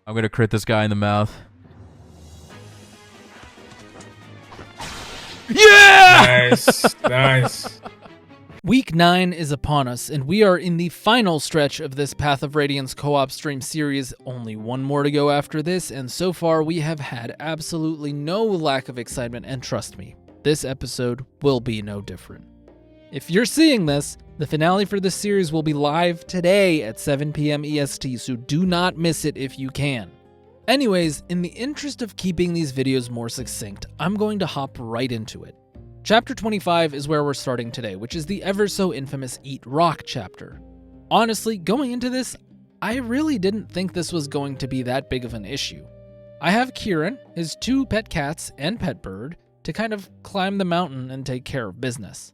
I'm gonna crit this guy in the mouth. Yeah! Nice. Week 9 is upon us, and we are in the final stretch of this Path of Radiance co-op stream series. Only one more to go after this, and so far we have had absolutely no lack of excitement, and trust me, this episode will be no different. If you're seeing this, the finale for this series will be live today at 7 p.m. EST, so do not miss it if you can. Anyways, in the interest of keeping these videos more succinct, I'm going to hop right into it. Chapter 25 is where we're starting today, which is the ever so infamous Eat Rock chapter. Honestly, going into this, I really didn't think this was going to be that big of an issue. I have Kieran, his 2 pet cats, and pet bird to kind of climb the mountain and take care of business.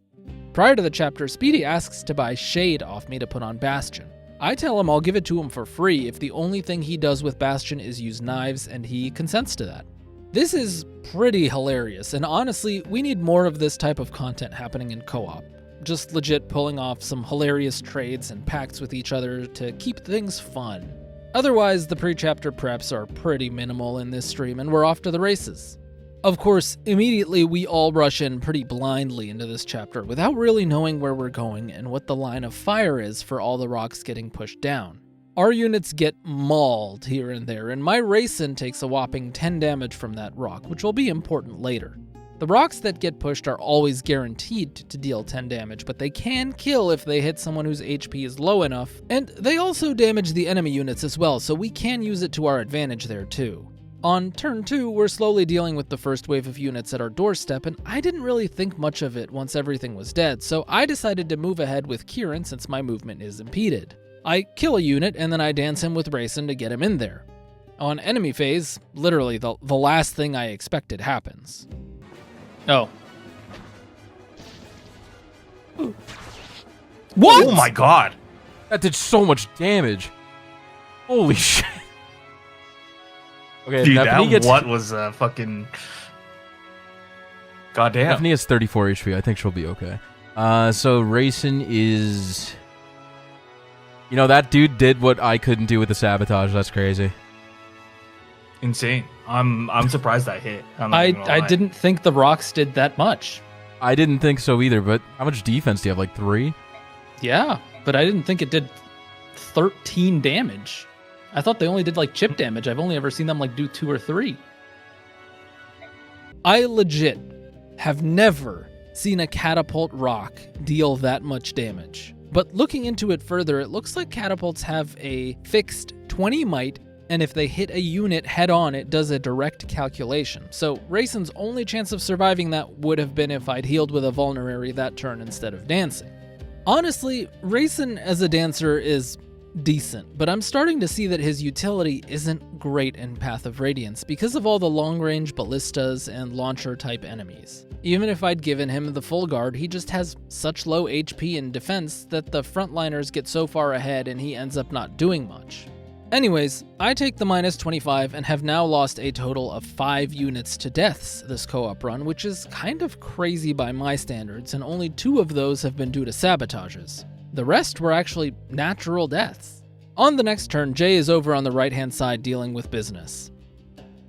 Prior to the chapter, Speedy asks to buy Shade off me to put on Bastion. I tell him I'll give it to him for free if the only thing he does with Bastion is use knives, and he consents to that. This is pretty hilarious, and honestly, we need more of this type of content happening in co-op. Just legit pulling off some hilarious trades and pacts with each other to keep things fun. Otherwise, the pre-chapter preps are pretty minimal in this stream, and we're off to the races. Of course, immediately we all rush in pretty blindly into this chapter without really knowing where we're going and what the line of fire is for all the rocks getting pushed down. Our units get mauled here and there, and my Racin takes a whopping 10 damage from that rock, which will be important later. The rocks that get pushed are always guaranteed to deal 10 damage, but they can kill if they hit someone whose HP is low enough, and they also damage the enemy units as well, so we can use it to our advantage there too. On turn 2, we're slowly dealing with the first wave of units at our doorstep, and I didn't really think much of it once everything was dead, so I decided to move ahead with Kieran since my movement is impeded. I kill a unit, and then I dance him with Racin to get him in there. On enemy phase, literally the last thing I expected happens. Oh. What? Oh my god. That did so much damage. Holy shit. Okay, Dude, Nephany that what was fucking... Goddamn. Nephany has 34 HP. I think she'll be okay. So Racin is... You know, that dude did what I couldn't do with the sabotage. That's crazy. Insane. I'm surprised that hit. I didn't think the rocks did that much. I didn't think so either, but how much defense do you have? Like 3? Yeah, but I didn't think it did 13 damage. I thought they only did like chip damage. I've only ever seen them like do 2 or 3. I legit have never seen a catapult rock deal that much damage. But looking into it further, it looks like catapults have a fixed 20 might, and if they hit a unit head on, it does a direct calculation. So Racin's only chance of surviving that would have been if I'd healed with a vulnerary that turn instead of dancing. Honestly, Racin as a dancer is decent, but I'm starting to see that his utility isn't great in Path of Radiance because of all the long-range ballistas and launcher-type enemies. Even if I'd given him the full guard, he just has such low HP and defense that the frontliners get so far ahead and he ends up not doing much. Anyways, I take the minus 25 and have now lost a total of 5 units to deaths this co-op run, which is kind of crazy by my standards, and only 2 of those have been due to sabotages. The rest were actually natural deaths. On the next turn, Jay is over on the right-hand side dealing with business.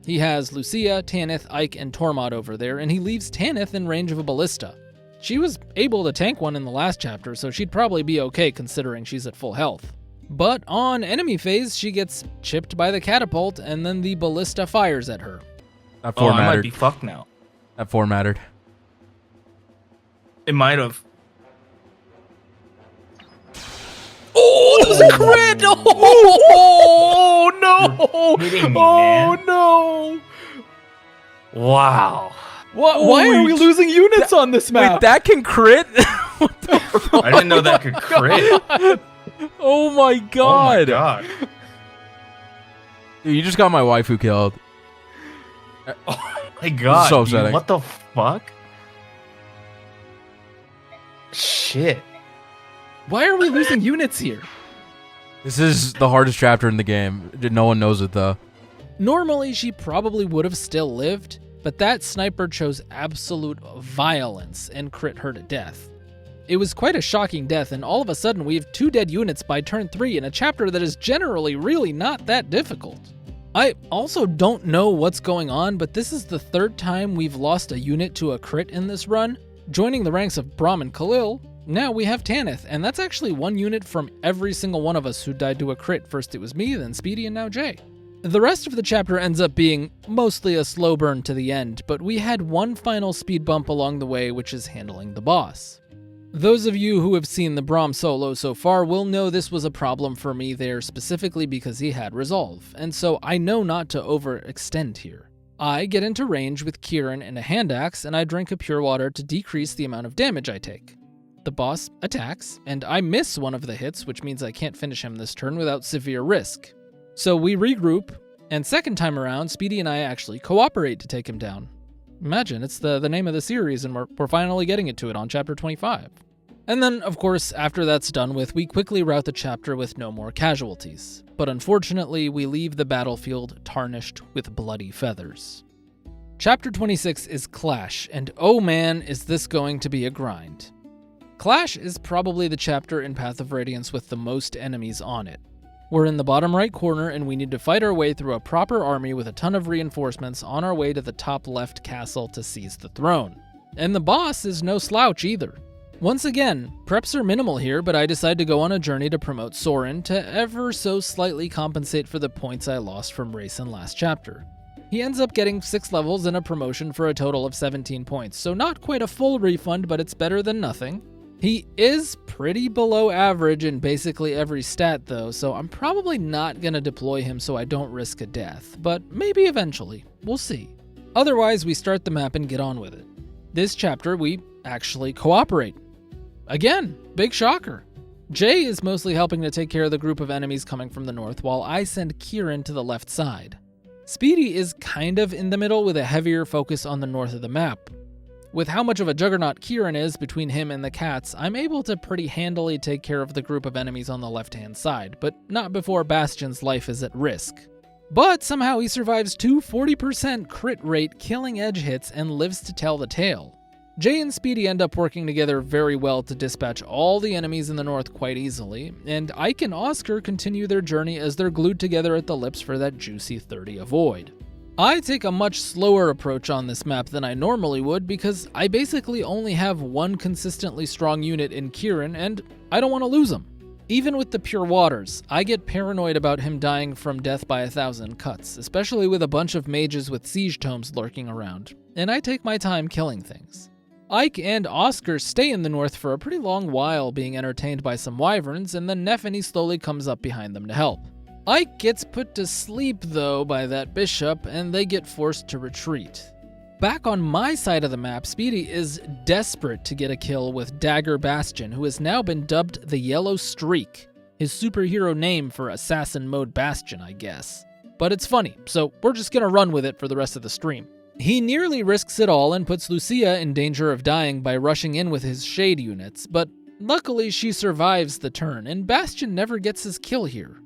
He has Lucia, Tanith, Ike, and Tormod over there, and he leaves Tanith in range of a ballista. She was able to tank one in the last chapter, so she'd probably be okay considering she's at full health. But on enemy phase, she gets chipped by the catapult, and then the ballista fires at her. That 4 I mattered. might be fucked now. That 4 mattered. It might have. Oh, that was a crit! Oh no! You're hitting me, Oh man. no! Wow. Why are we losing units on this map? Wait, that can crit? What the fuck? I didn't know that could crit. Oh my god. Oh my god. Dude, you just got my waifu killed. Oh my god. So dude, upsetting. what the fuck? Shit. Why are we losing units here? This is the hardest chapter in the game. No one knows it though. Normally, she probably would have still lived, but that sniper chose absolute violence and crit her to death. It was quite a shocking death, and all of a sudden we have 2 dead units by turn 3 in a chapter that is generally really not that difficult. I also don't know what's going on, but this is the third time we've lost a unit to a crit in this run. Joining the ranks of Brahm and Khalil, now we have Tanith, and that's actually one unit from every single one of us who died to a crit. First it was me, then Speedy, and now Jay. The rest of the chapter ends up being mostly a slow burn to the end, but we had one final speed bump along the way, which is handling the boss. Those of you who have seen the Brahm solo so far will know this was a problem for me there specifically because he had resolve, and so I know not to overextend here. I get into range with Kieran and a hand axe, and I drink a pure water to decrease the amount of damage I take. The boss attacks, and I miss one of the hits, which means I can't finish him this turn without severe risk. So we regroup, and second time around, Speedy and I actually cooperate to take him down. Imagine, it's the name of the series, and we're finally getting it to it on chapter 25. And then, of course, after that's done with, we quickly route the chapter with no more casualties. But unfortunately, we leave the battlefield tarnished with bloody feathers. Chapter 26 is Clash, and oh man, is this going to be a grind. Clash is probably the chapter in Path of Radiance with the most enemies on it. We're in the bottom right corner, and we need to fight our way through a proper army with a ton of reinforcements on our way to the top left castle to seize the throne. And the boss is no slouch either. Once again, preps are minimal here, but I decide to go on a journey to promote Soren to ever so slightly compensate for the points I lost from Rayson last chapter. He ends up getting 6 levels and a promotion for a total of 17 points, so not quite a full refund, but it's better than nothing. He is pretty below average in basically every stat though, so I'm probably not gonna deploy him so I don't risk a death, but maybe eventually. We'll see. Otherwise, we start the map and get on with it. This chapter, we actually cooperate. Again, big shocker. Jay is mostly helping to take care of the group of enemies coming from the north, while I send Kieran to the left side. Speedy is kind of in the middle with a heavier focus on the north of the map. With how much of a juggernaut Kieran is between him and the cats, I'm able to pretty handily take care of the group of enemies on the left-hand side, but not before Bastion's life is at risk. But somehow he survives 2 40% crit rate killing edge hits and lives to tell the tale. Jay and Speedy end up working together very well to dispatch all the enemies in the north quite easily, and Ike and Oscar continue their journey as they're glued together at the lips for that juicy 30 avoid. I take a much slower approach on this map than I normally would because I basically only have one consistently strong unit in Kieran, and I don't want to lose him. Even with the Pure Waters, I get paranoid about him dying from death by 1,000 cuts, especially with a bunch of mages with siege tomes lurking around, and I take my time killing things. Ike and Oscar stay in the north for a pretty long while being entertained by some wyverns, and then Nephany slowly comes up behind them to help. Ike gets put to sleep though by that bishop, and they get forced to retreat. Back on my side of the map, Speedy is desperate to get a kill with Dagger Bastion, who has now been dubbed the Yellow Streak, his superhero name for assassin mode Bastion, I guess. But it's funny, so we're just gonna run with it for the rest of the stream. He nearly risks it all and puts Lucia in danger of dying by rushing in with his shade units, but luckily she survives the turn, and Bastion never gets his kill here.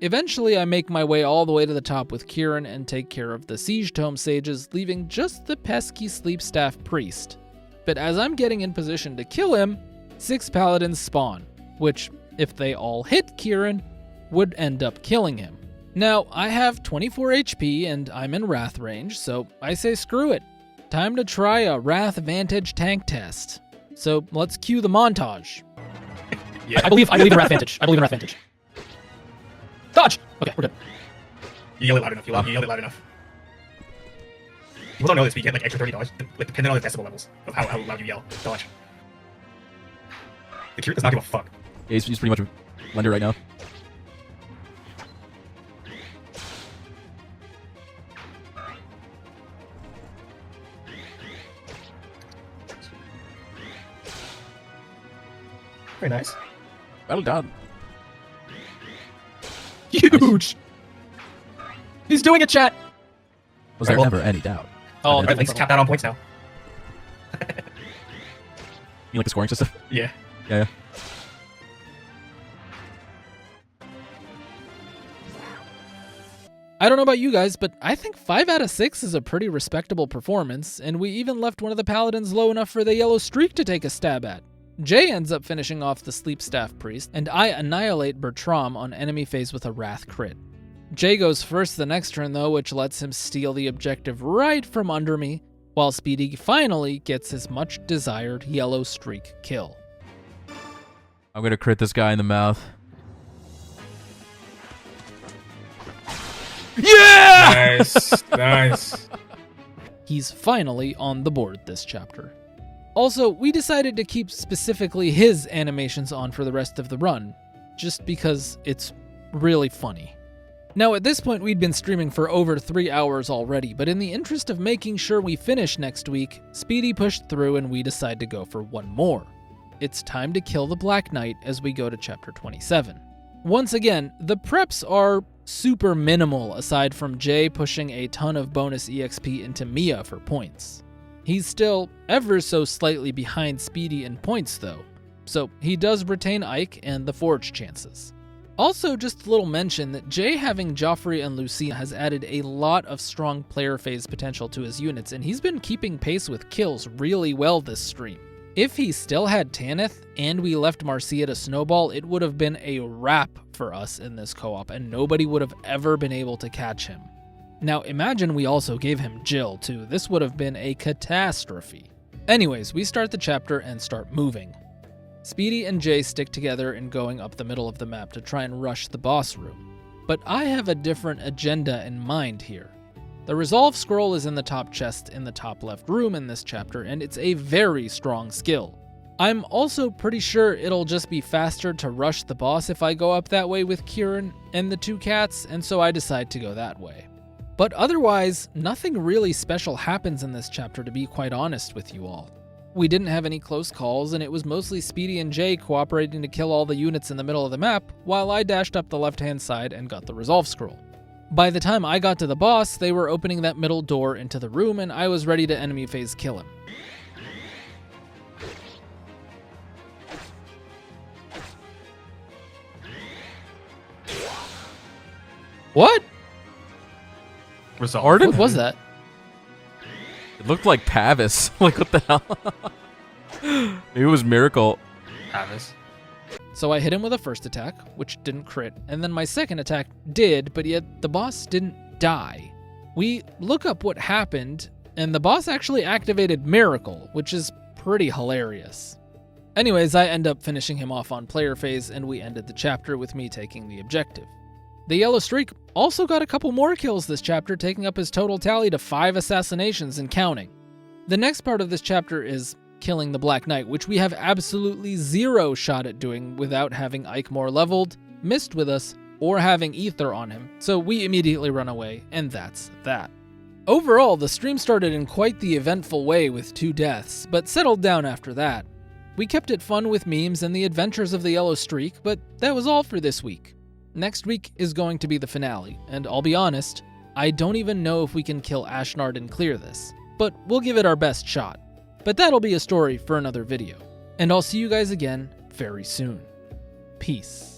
Eventually, I make my way all the way to the top with Kieran and take care of the Siege Tome Sages, leaving just the pesky Sleep Staff Priest. But as I'm getting in position to kill him, 6 Paladins spawn, which, if they all hit Kieran, would end up killing him. Now, I have 24 HP and I'm in Wrath range, so I say screw it. Time to try a Wrath Vantage tank test. So let's cue the montage. Yeah. I believe in Wrath Vantage. Dodge! Okay, we're good. You yell it loud enough. You yell it loud enough. People don't know this, but you get like extra $30, like depending on the decibel levels of how loud you yell. Dodge. The Kieran does not give a fuck. Yeah, he's pretty much a lender right now. Very nice. Battle done. Huge! He's doing it, chat! Was there Right, well- ever any doubt? Oh, Alright, Link's capped out on points now. You like the scoring system? Yeah. Yeah. I don't know about you guys, but I think 5 out of 6 is a pretty respectable performance, and we even left one of the paladins low enough for the Yellow Streak to take a stab at. Jay ends up finishing off the Sleep Staff Priest, and I annihilate Bertram on enemy phase with a Wrath crit. Jay goes first the next turn though, which lets him steal the objective right from under me, while Speedy finally gets his much desired yellow streak kill. I'm gonna crit this guy in the mouth. Yeah! Nice. He's finally on the board this chapter. Also, we decided to keep specifically his animations on for the rest of the run, just because it's really funny. Now, at this point, we'd been streaming for over 3 hours already, but in the interest of making sure we finish next week, Speedy pushed through and we decide to go for one more. It's time to kill the Black Knight as we go to chapter 27. Once again, the preps are super minimal aside from Jay pushing a ton of bonus EXP into Mia for points. He's still ever so slightly behind Speedy in points though, so he does retain Ike and the Forge chances. Also, just a little mention that Jay having Joffrey and Lucina has added a lot of strong player phase potential to his units, and he's been keeping pace with kills really well this stream. If he still had Tanith and we left Marcia to snowball, it would have been a wrap for us in this co-op, and nobody would have ever been able to catch him. Now imagine we also gave him Jill too. This would have been a catastrophe. Anyways, we start the chapter and start moving. Speedy and Jay stick together in going up the middle of the map to try and rush the boss room. But I have a different agenda in mind here. The resolve scroll is in the top chest in the top left room in this chapter, and it's a very strong skill. I'm also pretty sure it'll just be faster to rush the boss if I go up that way with Kieran and the 2 cats, and so I decide to go that way. But otherwise, nothing really special happens in this chapter, to be quite honest with you all. We didn't have any close calls, and it was mostly Speedy and Jay cooperating to kill all the units in the middle of the map, while I dashed up the left-hand side and got the resolve scroll. By the time I got to the boss, they were opening that middle door into the room, and I was ready to enemy phase kill him. What? Resolve. Arden? What was that? It looked like Pavis. Like, what the hell? Maybe it was Miracle. Travis. So I hit him with a first attack, which didn't crit, and then my second attack did, but yet the boss didn't die. We look up what happened, and the boss actually activated Miracle, which is pretty hilarious. Anyways, I end up finishing him off on player phase, and we ended the chapter with me taking the objective. The Yellow Streak also got a couple more kills this chapter, taking up his total tally to 5 assassinations and counting. The next part of this chapter is killing the Black Knight, which we have absolutely 0 shot at doing without having Ike more leveled, missed with us, or having Ether on him, so we immediately run away, and that's that. Overall, the stream started in quite the eventful way with 2 deaths, but settled down after that. We kept it fun with memes and the adventures of the Yellow Streak, but that was all for this week. Next week is going to be the finale, and I'll be honest, I don't even know if we can kill Ashnard and clear this, but we'll give it our best shot. But that'll be a story for another video. And I'll see you guys again very soon. Peace.